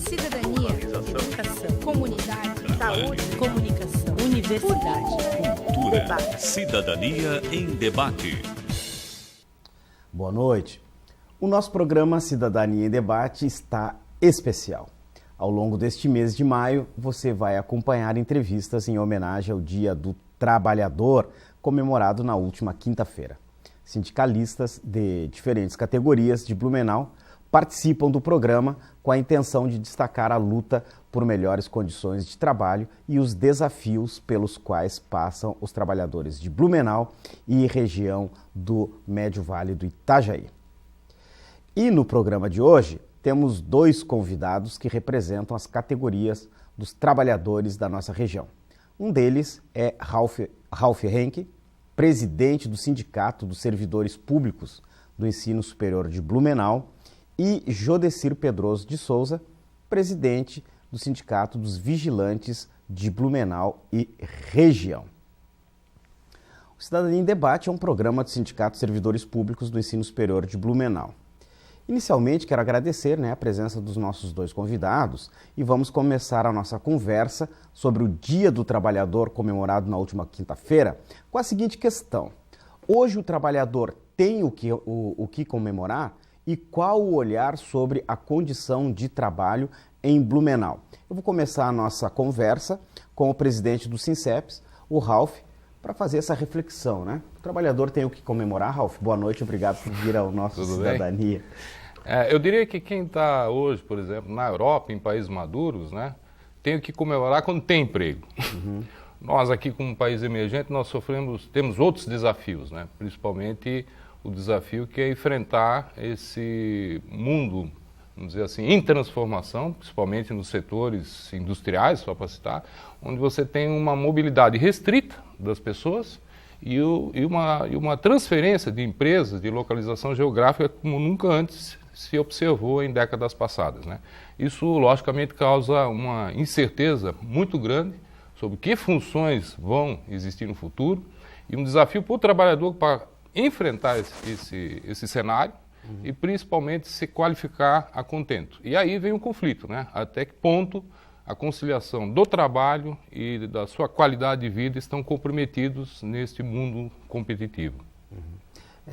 cidadania, educação, comunidade, saúde, comunicação, universidade, cultura, debate. Cidadania em Debate. Boa noite. O nosso programa Cidadania em Debate está especial. Ao longo deste mês de maio, você vai acompanhar entrevistas em homenagem ao Dia do Trabalhador, comemorado na última quinta-feira. Sindicalistas de diferentes categorias de Blumenau participam do programa com a intenção de destacar a luta por melhores condições de trabalho e os desafios pelos quais passam os trabalhadores de Blumenau e região do Médio Vale do Itajaí. E no programa de hoje, temos dois convidados que representam as categorias dos trabalhadores da nossa região. Um deles é Ralf Henke, presidente do Sindicato dos Servidores Públicos do Ensino Superior de Blumenau, e Jodecir Pedroso de Souza, presidente do Sindicato dos Vigilantes de Blumenau e região. O Cidadania em Debate é um programa do Sindicato dos Servidores Públicos do Ensino Superior de Blumenau. Inicialmente, quero agradecer a presença dos nossos dois convidados e vamos começar a nossa conversa sobre o Dia do Trabalhador comemorado na última quinta-feira com a seguinte questão. Hoje o trabalhador tem o que comemorar e qual o olhar sobre a condição de trabalho em Blumenau? Eu vou começar a nossa conversa com o presidente do Sinceps, o Ralf, para fazer essa reflexão, né? O trabalhador tem o que comemorar. Ralf, boa noite, obrigado por vir ao nosso Cidadania. Eu diria que quem está hoje, por exemplo, na Europa, em países maduros, né, tem o que comemorar quando tem emprego. Uhum. Nós aqui, como país emergente, temos outros desafios, né? Principalmente o desafio que é enfrentar esse mundo, vamos dizer assim, em transformação, principalmente nos setores industriais, só para citar, onde você tem uma mobilidade restrita das pessoas e uma transferência de empresas, de localização geográfica como nunca antes se observou em décadas passadas, né? Isso, logicamente, causa uma incerteza muito grande sobre que funções vão existir no futuro e um desafio para o trabalhador para enfrentar esse cenário e principalmente se qualificar a contento. E aí vem um conflito, né? Até que ponto a conciliação do trabalho e da sua qualidade de vida estão comprometidos neste mundo competitivo.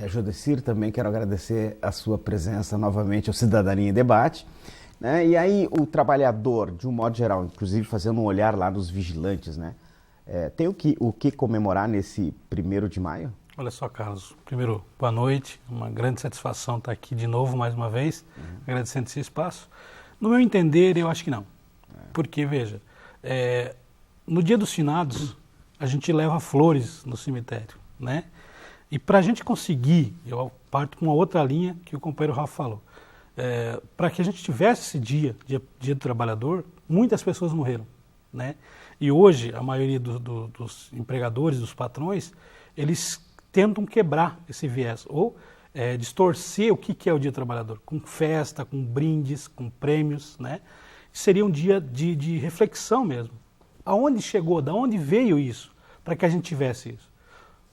Jodecir, também quero agradecer a sua presença novamente ao Cidadania em Debate. Né? E aí o trabalhador, de um modo geral, inclusive fazendo um olhar lá nos vigilantes, né? Tem o que comemorar nesse 1º de maio? Olha só, Carlos, primeiro, boa noite, uma grande satisfação estar aqui de novo, mais uma vez, agradecendo esse espaço. No meu entender, eu acho que não, porque, veja, no Dia dos Finados, a gente leva flores no cemitério, né? E para a gente conseguir, eu parto com uma outra linha que o companheiro Rafa falou, para que a gente tivesse esse dia do trabalhador, muitas pessoas morreram, né? E hoje, a maioria dos empregadores, dos patrões, eles tentam quebrar esse viés, ou distorcer o que é o Dia do Trabalhador, com festa, com brindes, com prêmios, né? Seria um dia de reflexão mesmo. Aonde chegou, de onde veio isso, para que a gente tivesse isso?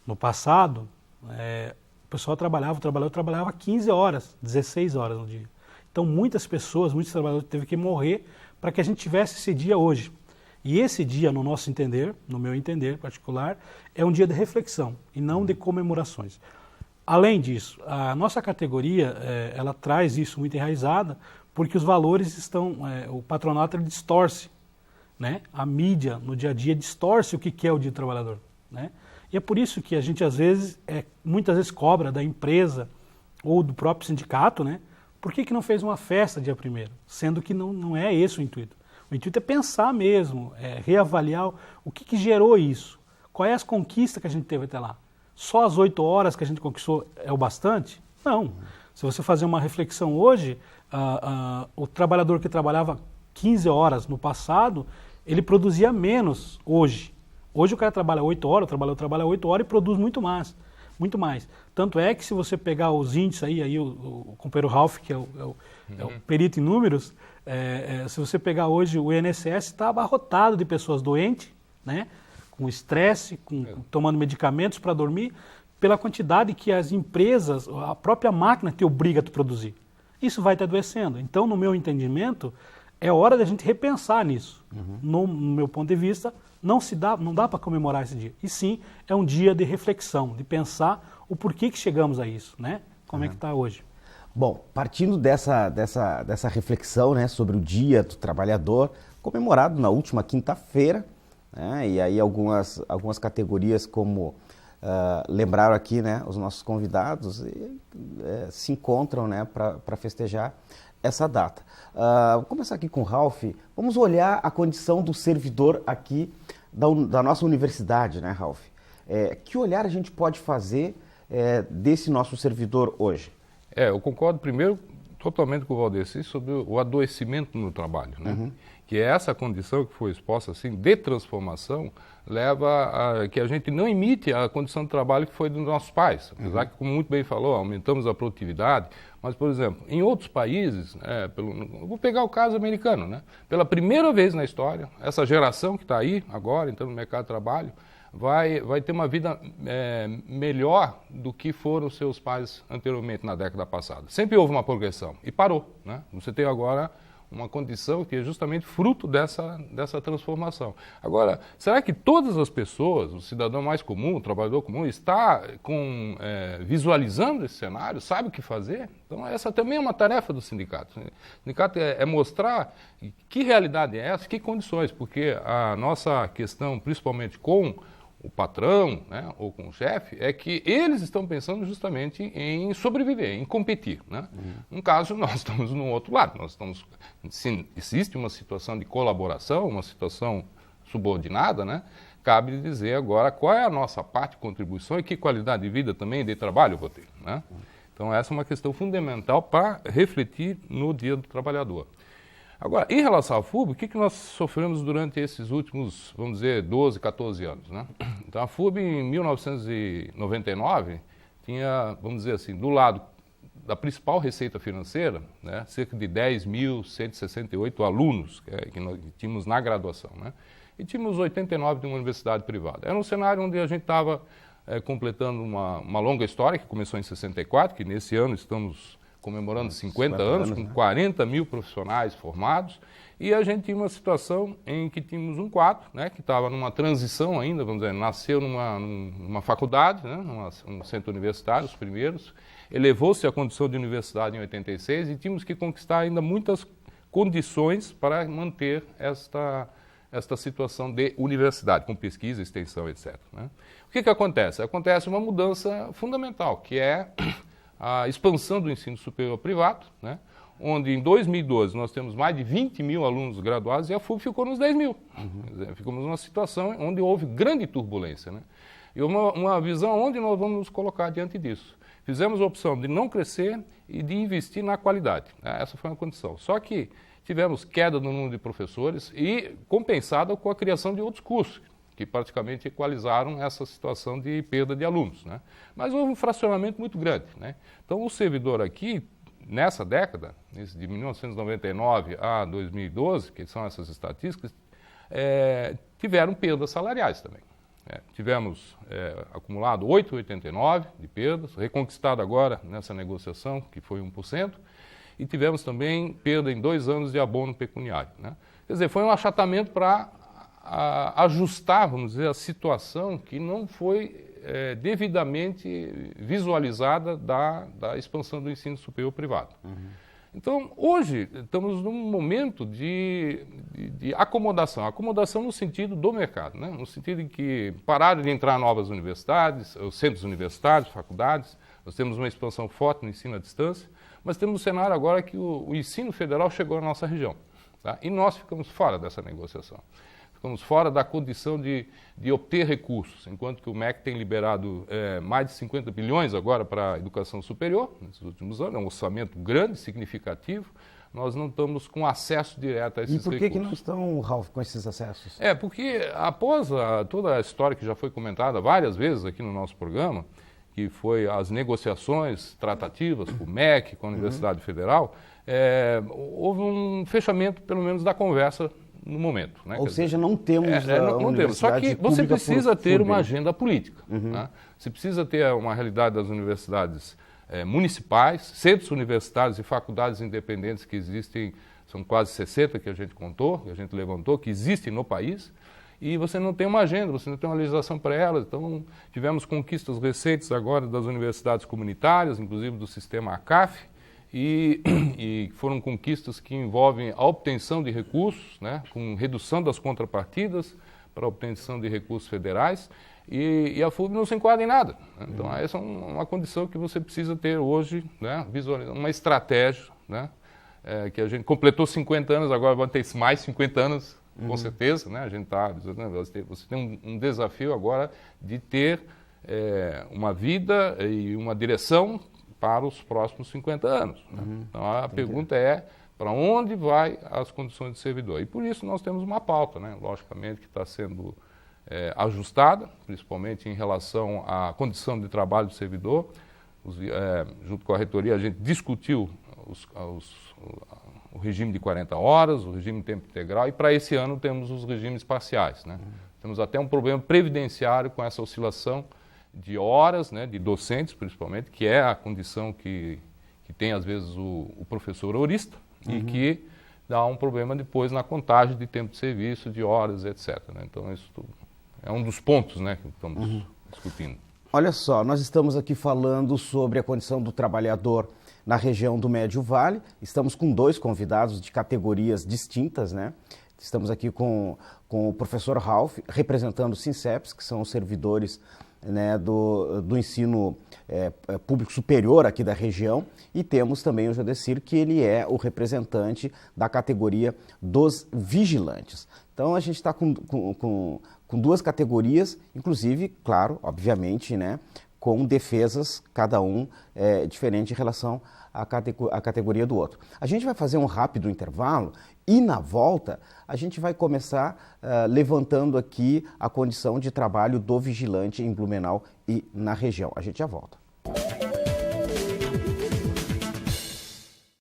No passado, o pessoal trabalhava 15 horas, 16 horas no dia. Então muitos trabalhadores teve que morrer para que a gente tivesse esse dia hoje. E esse dia, no nosso entender, no meu entender particular, é um dia de reflexão e não de comemorações. Além disso, a nossa categoria, ela traz isso muito enraizada, porque os valores estão, o patronato ele distorce, né? A mídia, no dia a dia, distorce o que é o Dia do Trabalhador, né? E é por isso que a gente, às vezes, muitas vezes cobra da empresa ou do próprio sindicato, né? Por que não fez uma festa dia 1º? Sendo que não é esse o intuito. O intuito é pensar mesmo, reavaliar o que gerou isso. Quais as conquistas que a gente teve até lá? Só as 8 horas que a gente conquistou é o bastante? Não. Se você fazer uma reflexão hoje, o trabalhador que trabalhava 15 horas no passado, ele produzia menos hoje. Hoje o cara trabalha 8 horas, trabalha 8 horas e produz muito mais. Muito mais. Tanto é que se você pegar os índices aí o companheiro Ralf, que é o perito em números, se você pegar hoje o INSS está abarrotado de pessoas doentes, né? Com estresse, tomando medicamentos para dormir, pela quantidade que as empresas, a própria máquina te obriga a produzir. Isso vai te adoecendo. Então, no meu entendimento, é hora da gente repensar nisso. No meu ponto de vista, não dá para comemorar esse dia. E sim, é um dia de reflexão, de pensar o porquê que chegamos a isso, né? Como é que está hoje. Bom, partindo dessa reflexão, né, sobre o Dia do Trabalhador, comemorado na última quinta-feira, né, e aí algumas categorias como lembraram aqui, né, os nossos convidados se encontram, né, para festejar essa data. Vou começar aqui com o Ralph. Vamos olhar a condição do servidor aqui da nossa universidade, né, Ralph? Que olhar a gente pode fazer desse nosso servidor hoje? Eu concordo primeiro totalmente com o Valdeci sobre o adoecimento no trabalho, né? Que é essa condição que foi exposta assim, de transformação, leva a que a gente não imite a condição de trabalho que foi dos nossos pais. Apesar que, como muito bem falou, aumentamos a produtividade, mas, por exemplo, em outros países, vou pegar o caso americano, né? Pela primeira vez na história, essa geração que está aí agora, entrando no mercado de trabalho, vai ter uma vida melhor do que foram os seus pais anteriormente na década passada. Sempre houve uma progressão e parou, né? Você tem agora uma condição que é justamente fruto dessa transformação. Agora, será que todas as pessoas, o cidadão mais comum, o trabalhador comum, está visualizando esse cenário, sabe o que fazer? Então, essa também é uma tarefa do sindicato. O sindicato é mostrar que realidade é essa, que condições, porque a nossa questão, principalmente com o patrão, né, ou com o chefe, é que eles estão pensando justamente em sobreviver, em competir, né? No caso, nós estamos no outro lado, se existe uma situação de colaboração, uma situação subordinada, né? Cabe dizer agora qual é a nossa parte de contribuição e que qualidade de vida também de trabalho eu vou ter, né? Então essa é uma questão fundamental para refletir no Dia do Trabalhador. Agora, em relação à FUB, o que nós sofremos durante esses últimos, vamos dizer, 12, 14 anos, né? Então, a FUB, em 1999, tinha, vamos dizer assim, do lado da principal receita financeira, né, cerca de 10.168 alunos que nós tínhamos na graduação, né? E tínhamos 89 de uma universidade privada. Era um cenário onde a gente estava completando uma longa história, que começou em 64, que nesse ano estamos comemorando 50 anos, com 40 mil profissionais formados, e a gente tinha uma situação em que tínhamos um quadro, né, que estava numa transição ainda, vamos dizer, nasceu numa faculdade, né, num centro universitário, os primeiros, elevou-se à condição de universidade em 86 e tínhamos que conquistar ainda muitas condições para manter esta situação de universidade, com pesquisa, extensão, etc. Né? O que acontece? Acontece uma mudança fundamental, que é a expansão do ensino superior privado, né, onde em 2012 nós temos mais de 20 mil alunos graduados e a FUB ficou nos 10 mil. Quer dizer, ficamos numa situação onde houve grande turbulência, né? E uma visão onde nós vamos nos colocar diante disso. Fizemos a opção de não crescer e de investir na qualidade, né? Essa foi uma condição. Só que tivemos queda no número de professores e compensada com a criação de outros cursos, que praticamente equalizaram essa situação de perda de alunos, né? Mas houve um fracionamento muito grande, né? Então, o servidor aqui, nessa década, de 1999 a 2012, que são essas estatísticas, tiveram perdas salariais também. Tivemos acumulado 8,89 de perdas, reconquistado agora nessa negociação, que foi 1%, e tivemos também perda em 2 anos de abono pecuniário, né? Quer dizer, foi um achatamento para ajustar, vamos dizer, a situação que não foi devidamente visualizada da expansão do ensino superior privado. Então, hoje, estamos num momento de acomodação. Acomodação no sentido do mercado, né? No sentido de que pararam de entrar novas universidades, os centros universitários, faculdades, nós temos uma expansão forte no ensino à distância, mas temos um cenário agora que o ensino federal chegou à nossa região, tá? E nós ficamos fora dessa negociação. Ficamos fora da condição de obter recursos, enquanto que o MEC tem liberado mais de 50 bilhões agora para a educação superior, nesses últimos anos, é um orçamento grande, significativo, nós não estamos com acesso direto a esses recursos. E por que não estão, Ralph, com esses acessos? Porque após toda a história que já foi comentada várias vezes aqui no nosso programa, que foi as negociações tratativas com o MEC, com a Universidade Federal, houve um fechamento, pelo menos, da conversa no momento, né? Ou seja, não temos não temos. Só que você precisa ter uma agenda política, né? Você precisa ter uma realidade das universidades municipais, centros universitários e faculdades independentes que existem são quase 60 que a gente contou, que a gente levantou, que existem no país, e você não tem uma agenda, você não tem uma legislação para elas. Então, tivemos conquistas recentes agora das universidades comunitárias, inclusive do sistema ACAF, e foram conquistas que envolvem a obtenção de recursos, né, com redução das contrapartidas para a obtenção de recursos federais, e a FUB não se enquadra em nada. Né? Então, essa é uma condição que você precisa ter hoje, né, uma estratégia, né, que a gente completou 50 anos, agora vai ter mais 50 anos, com certeza, né? A gente está, você tem um desafio agora de ter uma vida e uma direção para os próximos 50 anos. Né? Então a pergunta é, para onde vai as condições de servidor? E por isso nós temos uma pauta, né? Logicamente, que está sendo ajustada, principalmente em relação à condição de trabalho do servidor. Junto com a reitoria, a gente discutiu o regime de 40 horas, o regime de tempo integral, e para esse ano temos os regimes parciais. Né? Temos até um problema previdenciário com essa oscilação de horas, né, de docentes principalmente, que é a condição que tem às vezes o professor horista, e que dá um problema depois na contagem de tempo de serviço, de horas, etc. Né? Então isso é um dos pontos, né, que estamos discutindo. Olha só, nós estamos aqui falando sobre a condição do trabalhador na região do Médio Vale. Estamos com 2 convidados de categorias distintas, né? Estamos aqui com o professor Ralph, representando o SINCEPS, que são os servidores, né, do ensino público superior aqui da região, e temos também o Jodecir, que ele é o representante da categoria dos vigilantes. Então a gente está com 2 categorias, inclusive, claro, obviamente, né, com defesas, cada um diferente em relação à categoria do outro. A gente vai fazer um rápido intervalo e, na volta, a gente vai começar levantando aqui a condição de trabalho do vigilante em Blumenau e na região. A gente já volta.